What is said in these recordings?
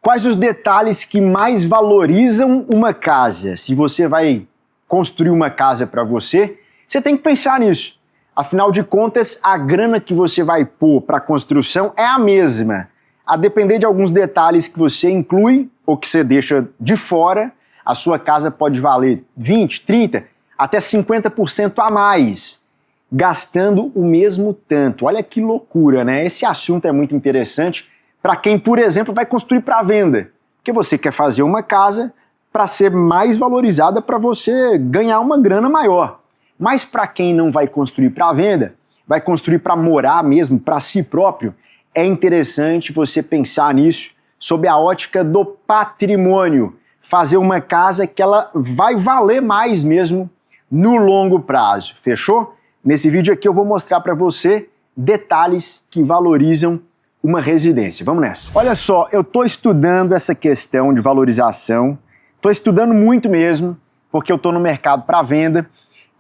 Quais os detalhes que mais valorizam uma casa? Se você vai construir uma casa para você, você tem que pensar nisso. Afinal de contas, a grana que você vai pôr para a construção é a mesma. A depender de alguns detalhes que você inclui ou que você deixa de fora, a sua casa pode valer 20, 30, até 50% a mais, gastando o mesmo tanto. Olha que loucura, né? Esse assunto é muito interessante para quem, por exemplo, vai construir para venda. Porque você quer fazer uma casa para ser mais valorizada, para você ganhar uma grana maior. Mas para quem não vai construir para venda, vai construir para morar mesmo, para si próprio, é interessante você pensar nisso sob a ótica do patrimônio. Fazer uma casa que ela vai valer mais mesmo no longo prazo. Fechou? Nesse vídeo aqui eu vou mostrar para você detalhes que valorizam uma residência. Vamos nessa. Olha só, eu estou estudando essa questão de valorização, estou estudando muito mesmo, porque eu estou no mercado para venda,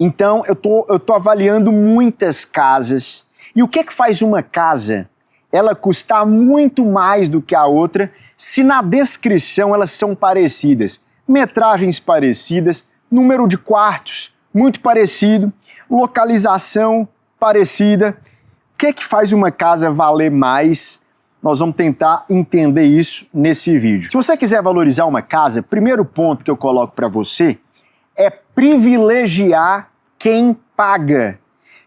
então eu tô avaliando muitas casas. E o que é que faz uma casa ela custar muito mais do que a outra se na descrição elas são parecidas? Metragens parecidas, número de quartos muito parecido, localização parecida. O que é que faz uma casa valer mais? Nós vamos tentar entender isso nesse vídeo. Se você quiser valorizar uma casa, primeiro ponto que eu coloco para você é privilegiar quem paga.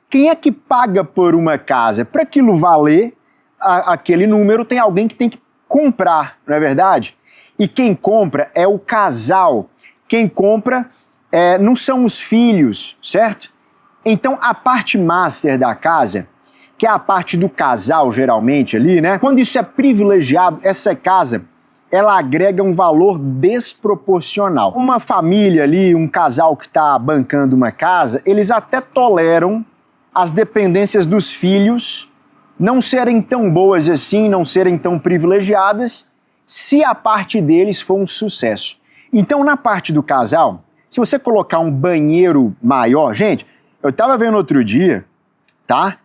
Quem é que paga por uma casa? Para aquilo valer aquele número, tem alguém que tem que comprar, não é verdade? E quem compra é o casal. Quem compra não são os filhos, certo? Então a parte master da casa, que é a parte do casal geralmente ali, né? Quando isso é privilegiado, essa casa, ela agrega um valor desproporcional. Uma família ali, um casal que está bancando uma casa, eles até toleram as dependências dos filhos não serem tão boas assim, não serem tão privilegiadas, se a parte deles for um sucesso. Então, na parte do casal, se você colocar um banheiro maior, gente, eu estava vendo outro dia, tá?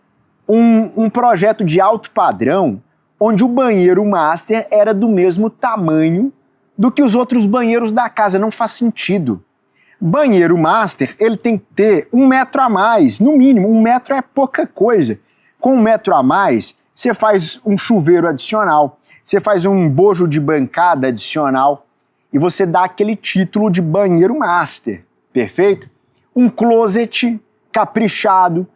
Um projeto de alto padrão, onde o banheiro master era do mesmo tamanho do que os outros banheiros da casa. Não faz sentido. Banheiro master, ele tem que ter 1 metro a mais, no mínimo. 1 metro é pouca coisa. Com 1 metro a mais, você faz um chuveiro adicional, você faz um bojo de bancada adicional e você dá aquele título de banheiro master, perfeito? Um closet caprichado.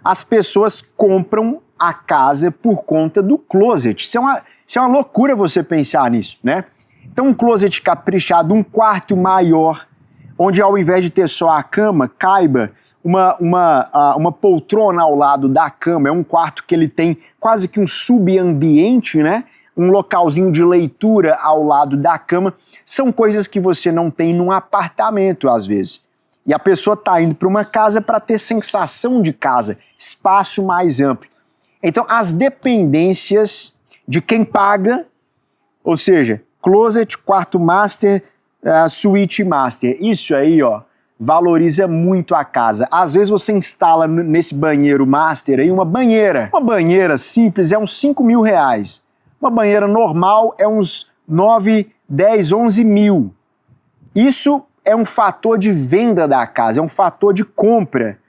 As pessoas compram a casa por conta do closet. Isso é uma loucura você pensar nisso, né? Então um closet caprichado, um quarto maior, onde ao invés de ter só a cama, caiba uma poltrona ao lado da cama. É um quarto que ele tem quase que um subambiente, né? Um localzinho de leitura ao lado da cama. São coisas que você não tem num apartamento às vezes. E a pessoa está indo para uma casa para ter sensação de casa, espaço mais amplo. Então, as dependências de quem paga, ou seja, closet, quarto master, suíte master, isso aí, ó, valoriza muito a casa. Às vezes você instala nesse banheiro master aí uma banheira. Uma banheira simples é uns 5 mil reais. Uma banheira normal é uns 9, 10, 11 mil. Isso é um fator de venda da casa, é um fator de compra.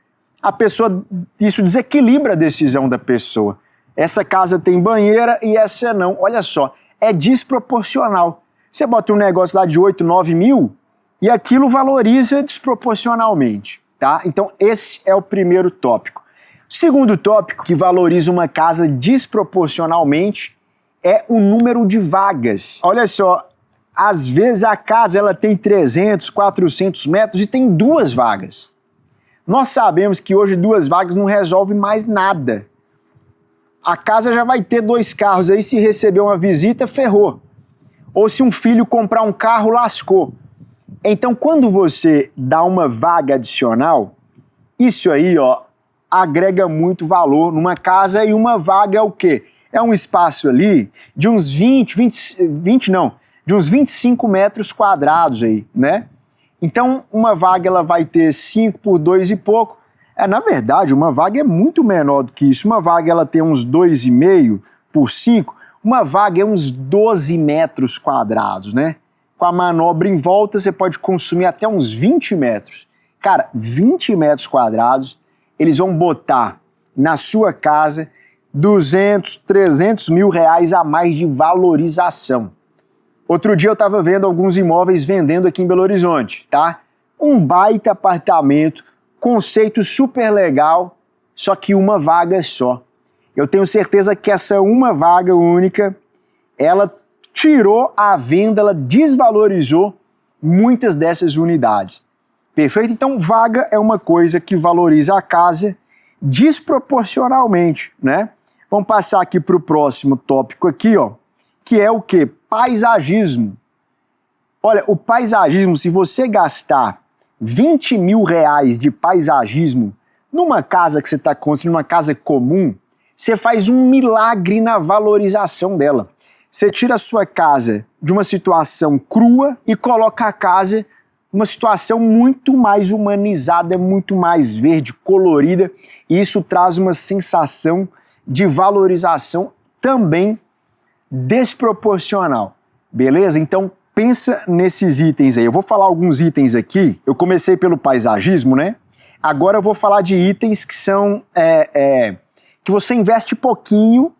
A pessoa, isso desequilibra a decisão da pessoa. Essa casa tem banheira e essa não. Olha só, é desproporcional. Você bota um negócio lá de 8, 9 mil e aquilo valoriza desproporcionalmente, tá? Então esse é o primeiro tópico. O segundo tópico que valoriza uma casa desproporcionalmente é o número de vagas. Olha só, às vezes a casa ela tem 300, 400 metros e tem 2 vagas. Nós sabemos que hoje 2 vagas não resolve mais nada. A casa já vai ter 2 carros aí, se receber uma visita, ferrou. Ou se um filho comprar um carro, lascou. Então, quando você dá uma vaga adicional, isso aí, ó, agrega muito valor numa casa. E uma vaga é o quê? É um espaço ali de uns 25 metros quadrados aí, né? Então, uma vaga ela vai ter 5 por 2 e pouco. Na verdade, uma vaga é muito menor do que isso. Uma vaga ela tem uns 2,5 por 5. Uma vaga é uns 12 metros quadrados, né? Com a manobra em volta, você pode consumir até uns 20 metros. Cara, 20 metros quadrados, eles vão botar na sua casa 200, 300 mil reais a mais de valorização. Outro dia eu estava vendo alguns imóveis vendendo aqui em Belo Horizonte, tá? Um baita apartamento, conceito super legal, só que uma vaga só. Eu tenho certeza que essa uma vaga única, ela tirou a venda, ela desvalorizou muitas dessas unidades. Perfeito? Então, vaga é uma coisa que valoriza a casa desproporcionalmente, né? Vamos passar aqui para o próximo tópico aqui, ó, que é o quê? Paisagismo. Olha, o paisagismo, se você gastar 20 mil reais de paisagismo numa casa que você está construindo, uma casa comum, você faz um milagre na valorização dela. Você tira a sua casa de uma situação crua e coloca a casa numa situação muito mais humanizada, muito mais verde, colorida, e isso traz uma sensação de valorização também desproporcional, beleza? Então pensa nesses itens aí. Eu vou falar alguns itens aqui. Eu comecei pelo paisagismo, né? Agora eu vou falar de itens que são que você investe pouquinho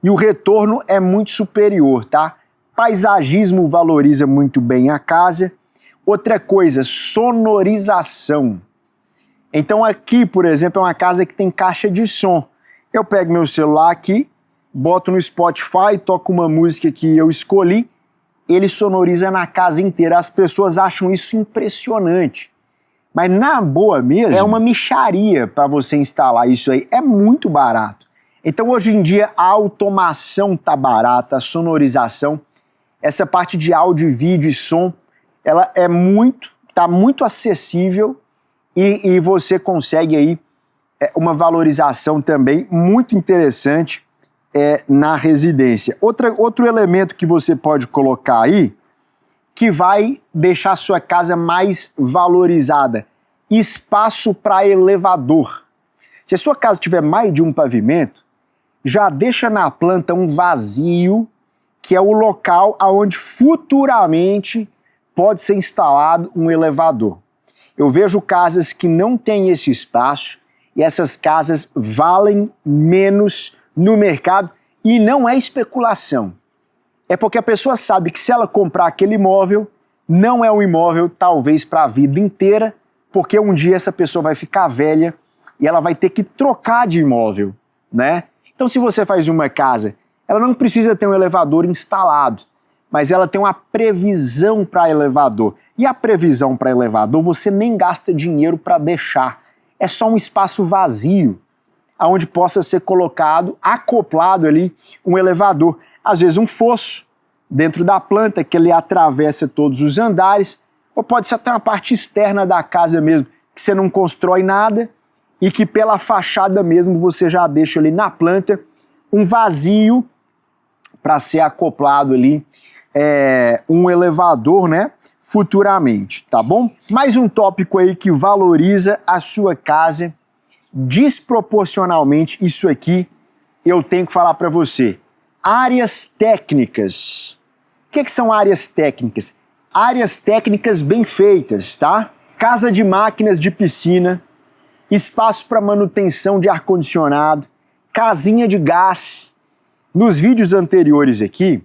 e o retorno é muito superior, tá? Paisagismo valoriza muito bem a casa. Outra coisa, sonorização. Então aqui, por exemplo, é uma casa que tem caixa de som. Eu pego meu celular aqui, boto no Spotify, toco uma música que eu escolhi, ele sonoriza na casa inteira. As pessoas acham isso impressionante. Mas na boa mesmo, é uma mixaria para você instalar isso aí. É muito barato. Então hoje em dia a automação tá barata, a sonorização, essa parte de áudio, vídeo e som, ela tá muito acessível e você consegue aí uma valorização também muito interessante na residência. Outro elemento que você pode colocar aí, que vai deixar a sua casa mais valorizada, espaço para elevador. Se a sua casa tiver mais de um pavimento, já deixa na planta um vazio, que é o local onde futuramente pode ser instalado um elevador. Eu vejo casas que não têm esse espaço e essas casas valem menos no mercado e não é especulação. É porque a pessoa sabe que se ela comprar aquele imóvel, não é um imóvel talvez para a vida inteira, porque um dia essa pessoa vai ficar velha e ela vai ter que trocar de imóvel, né? Então se você faz uma casa, ela não precisa ter um elevador instalado, mas ela tem uma previsão para elevador. E a previsão para elevador você nem gasta dinheiro para deixar. É só um espaço vazio, onde possa ser colocado, acoplado ali, um elevador. Às vezes um fosso dentro da planta, que ele atravessa todos os andares, ou pode ser até uma parte externa da casa mesmo, que você não constrói nada e que pela fachada mesmo você já deixa ali na planta um vazio para ser acoplado ali um elevador, né, futuramente, tá bom? Mais um tópico aí que valoriza a sua casa desproporcionalmente, isso aqui eu tenho que falar para você. Áreas técnicas. O que são áreas técnicas? Áreas técnicas bem feitas, tá? Casa de máquinas de piscina, espaço para manutenção de ar-condicionado, casinha de gás. Nos vídeos anteriores aqui,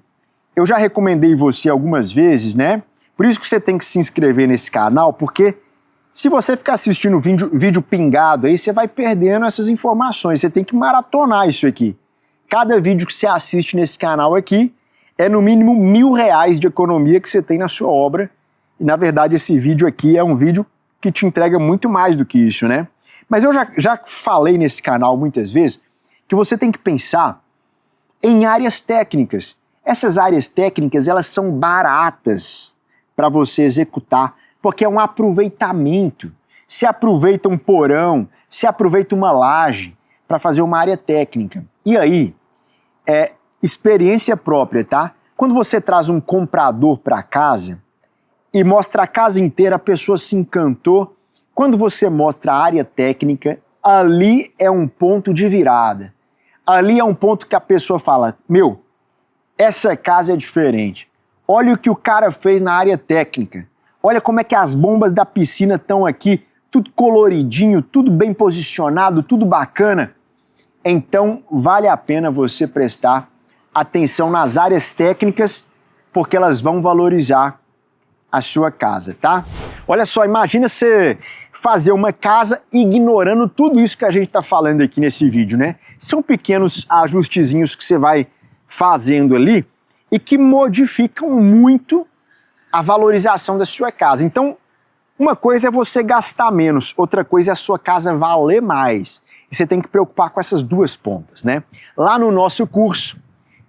eu já recomendei você algumas vezes, né? Por isso que você tem que se inscrever nesse canal, porque se você ficar assistindo vídeo pingado aí, você vai perdendo essas informações. Você tem que maratonar isso aqui. Cada vídeo que você assiste nesse canal aqui é no mínimo R$1.000 de economia que você tem na sua obra. E na verdade esse vídeo aqui é um vídeo que te entrega muito mais do que isso, né? Mas eu já falei nesse canal muitas vezes que você tem que pensar em áreas técnicas. Essas áreas técnicas, elas são baratas para você executar, porque é um aproveitamento. Se aproveita um porão, se aproveita uma laje para fazer uma área técnica. E aí, experiência própria, tá? Quando você traz um comprador para casa e mostra a casa inteira, a pessoa se encantou. Quando você mostra a área técnica, ali é um ponto de virada. Ali é um ponto que a pessoa fala, meu, essa casa é diferente. Olha o que o cara fez na área técnica. Olha como é que as bombas da piscina estão aqui, tudo coloridinho, tudo bem posicionado, tudo bacana. Então, vale a pena você prestar atenção nas áreas técnicas, porque elas vão valorizar a sua casa, tá? Olha só, imagina você fazer uma casa ignorando tudo isso que a gente está falando aqui nesse vídeo, né? São pequenos ajustezinhos que você vai fazendo ali e que modificam muito a valorização da sua casa. Então, uma coisa é você gastar menos, outra coisa é a sua casa valer mais. E você tem que preocupar com essas duas pontas, né? Lá no nosso curso,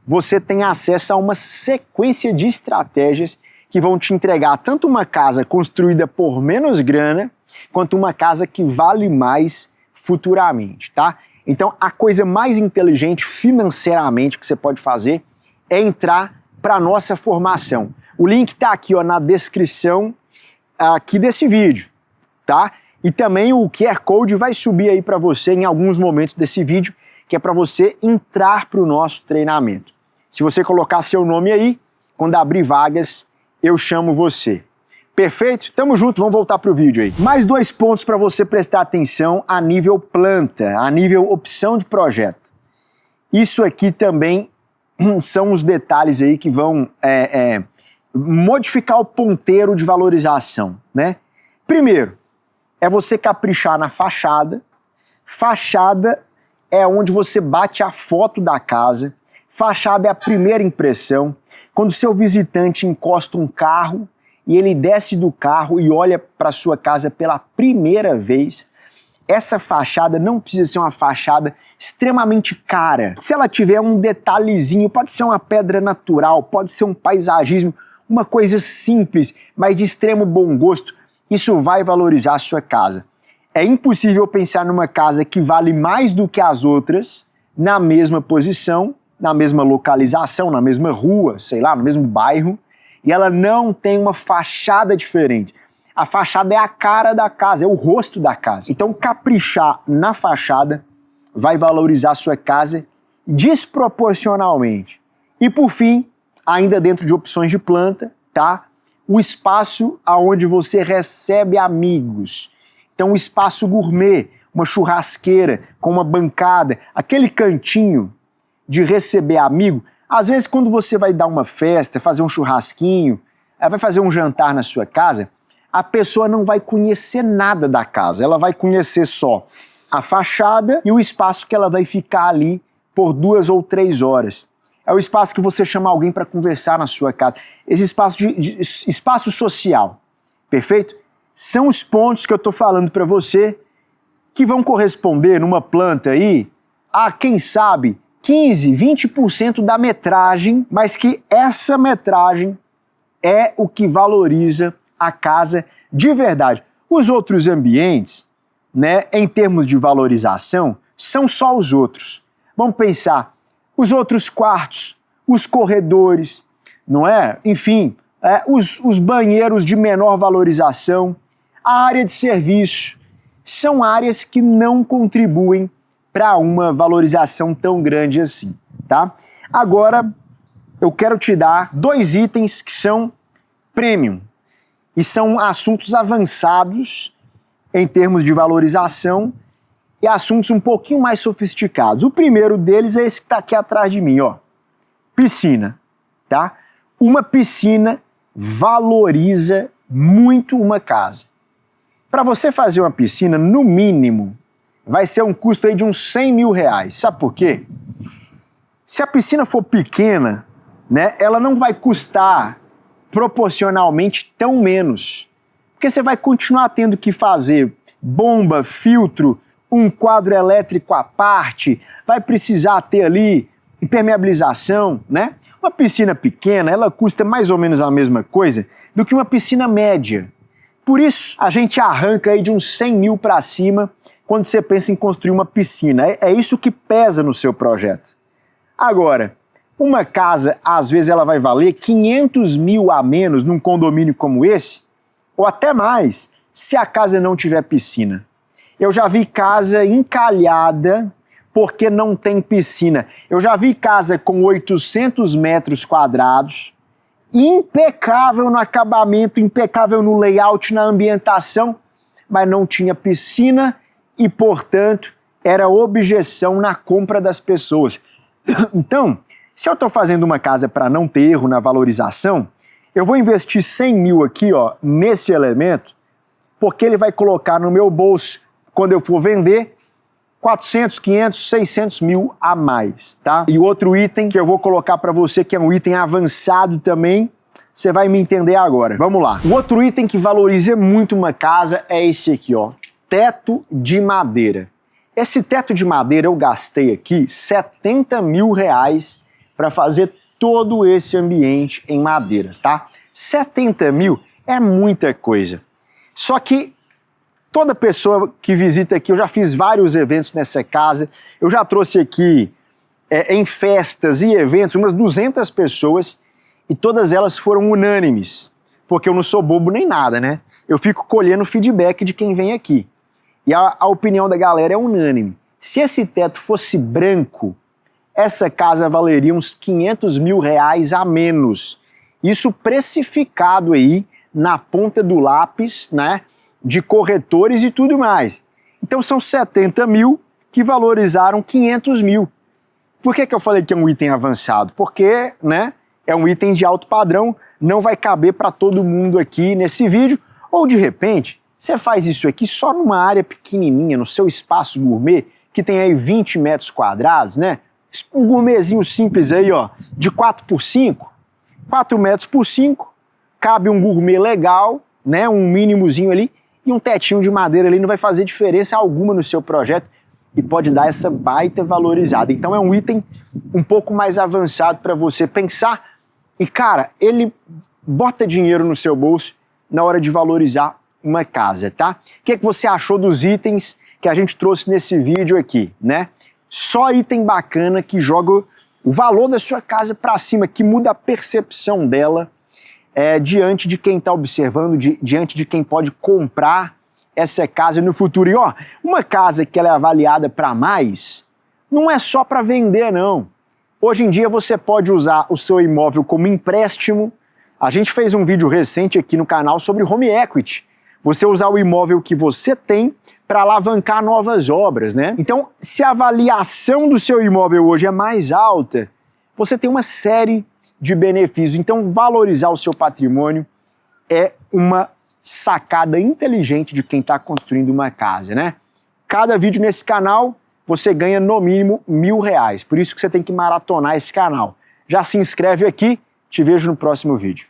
você tem acesso a uma sequência de estratégias que vão te entregar tanto uma casa construída por menos grana, quanto uma casa que vale mais futuramente, tá? Então, a coisa mais inteligente financeiramente que você pode fazer é entrar para a nossa formação. O link está aqui, ó, na descrição aqui desse vídeo, tá? E também o QR Code vai subir aí para você em alguns momentos desse vídeo, que é para você entrar para o nosso treinamento. Se você colocar seu nome aí, quando abrir vagas, eu chamo você. Perfeito? Tamo junto, vamos voltar para o vídeo aí. Mais 2 pontos para você prestar atenção a nível planta, a nível opção de projeto. Isso aqui também são os detalhes aí que vão modificar o ponteiro de valorização, né? Primeiro, é você caprichar na fachada. Fachada é onde você bate a foto da casa. Fachada é a primeira impressão. Quando o seu visitante encosta um carro e ele desce do carro e olha para a sua casa pela primeira vez, essa fachada não precisa ser uma fachada extremamente cara. Se ela tiver um detalhezinho, pode ser uma pedra natural, pode ser um paisagismo, uma coisa simples, mas de extremo bom gosto, isso vai valorizar a sua casa. É impossível pensar numa casa que vale mais do que as outras, na mesma posição, na mesma localização, na mesma rua, sei lá, no mesmo bairro, e ela não tem uma fachada diferente. A fachada é a cara da casa, é o rosto da casa. Então, caprichar na fachada vai valorizar a sua casa desproporcionalmente. E por fim, ainda dentro de opções de planta, tá? O espaço aonde você recebe amigos. Então, um espaço gourmet, uma churrasqueira com uma bancada, aquele cantinho de receber amigo. Às vezes, quando você vai dar uma festa, fazer um churrasquinho, vai fazer um jantar na sua casa, a pessoa não vai conhecer nada da casa, ela vai conhecer só a fachada e o espaço que ela vai ficar ali por 2 ou 3 horas. É o espaço que você chama alguém para conversar na sua casa. Esse espaço espaço social, perfeito? São os pontos que eu estou falando para você que vão corresponder numa planta aí a, quem sabe, 15, 20% da metragem, mas que essa metragem é o que valoriza a casa de verdade. Os outros ambientes, né, em termos de valorização, são só os outros. Vamos pensar, os outros quartos, os corredores, não é? Enfim, os banheiros de menor valorização, a área de serviço, são áreas que não contribuem para uma valorização tão grande assim, tá? Agora, eu quero te dar 2 itens que são premium e são assuntos avançados em termos de valorização e assuntos um pouquinho mais sofisticados. O primeiro deles é esse que está aqui atrás de mim, ó. Piscina, tá? Uma piscina valoriza muito uma casa. Para você fazer uma piscina, no mínimo, vai ser um custo aí de uns 100 mil reais. Sabe por quê? Se a piscina for pequena, né, ela não vai custar proporcionalmente tão menos. Porque você vai continuar tendo que fazer bomba, filtro, um quadro elétrico à parte, vai precisar ter ali impermeabilização, né? Uma piscina pequena, ela custa mais ou menos a mesma coisa do que uma piscina média. Por isso, a gente arranca aí de uns 100 mil para cima quando você pensa em construir uma piscina. É isso que pesa no seu projeto. Agora, uma casa, às vezes, ela vai valer 500 mil a menos num condomínio como esse, ou até mais, se a casa não tiver piscina. Eu já vi casa encalhada porque não tem piscina. Eu já vi casa com 800 metros quadrados, impecável no acabamento, impecável no layout, na ambientação, mas não tinha piscina e, portanto, era objeção na compra das pessoas. Então, se eu estou fazendo uma casa para não ter erro na valorização, eu vou investir 100 mil aqui, ó, nesse elemento, porque ele vai colocar no meu bolso, quando eu for vender, 400, 500, 600 mil a mais, tá? E outro item que eu vou colocar para você, que é um item avançado também, você vai me entender agora. Vamos lá. O outro item que valoriza muito uma casa é esse aqui, ó, teto de madeira. Esse teto de madeira eu gastei aqui 70 mil reais para fazer todo esse ambiente em madeira, tá? 70 mil é muita coisa. Só que toda pessoa que visita aqui, eu já fiz vários eventos nessa casa, eu já trouxe aqui em festas e eventos umas 200 pessoas e todas elas foram unânimes, porque eu não sou bobo nem nada, né? Eu fico colhendo feedback de quem vem aqui. E a opinião da galera é unânime. Se esse teto fosse branco, essa casa valeria uns 500 mil reais a menos. Isso precificado aí na ponta do lápis, né? De corretores e tudo mais. Então são 70 mil que valorizaram 500 mil. Por que eu falei que é um item avançado? Porque, né, é um item de alto padrão, não vai caber para todo mundo aqui nesse vídeo, ou de repente, você faz isso aqui só numa área pequenininha, no seu espaço gourmet, que tem aí 20 metros quadrados, né? Um gourmetzinho simples aí, ó, de 4 por 5, 4 metros por 5, cabe um gourmet legal, né, um mínimozinho ali, e um tetinho de madeira ali não vai fazer diferença alguma no seu projeto e pode dar essa baita valorizada. Então é um item um pouco mais avançado para você pensar e, cara, ele bota dinheiro no seu bolso na hora de valorizar uma casa, tá? O que você achou dos itens que a gente trouxe nesse vídeo aqui, né? Só item bacana que joga o valor da sua casa para cima, que muda a percepção dela diante de quem está observando, diante de quem pode comprar essa casa no futuro. E ó, uma casa que ela é avaliada para mais, não é só para vender, não. Hoje em dia você pode usar o seu imóvel como empréstimo. A gente fez um vídeo recente aqui no canal sobre home equity. Você usar o imóvel que você tem para alavancar novas obras, né? Então, se a avaliação do seu imóvel hoje é mais alta, você tem uma série de benefícios. Então, valorizar o seu patrimônio é uma sacada inteligente de quem está construindo uma casa, né? Cada vídeo nesse canal, você ganha no mínimo R$1.000. Por isso que você tem que maratonar esse canal. Já se inscreve aqui, te vejo no próximo vídeo.